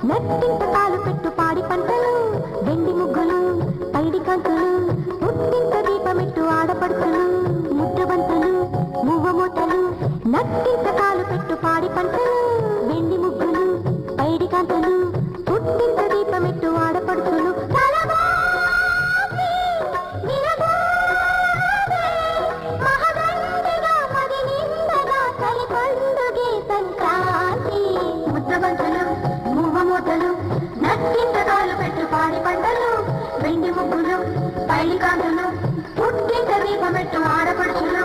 నట్టింట కాలు పెట్టు పాడి పంటలు వెండి ముగ్గులు పైడి కాంతులు పుట్టింట దీపమెట్టు ఆడపడుతులు ముద్దబంతులు మువ్వ మూతలు నట్టింట కాలు పెట్టు పాడి పంటలు వెండి ముగ్గులు పైడి కాంతులు పుట్టింట దీపమెట్టు ఆడపడుతులు నట్టింటకాలు పెట్టు పాడి పంటలు వెండి ముగ్గులు పైలి కాంతులు పుట్టింట దీపమెట్టు ఆడపడుచులు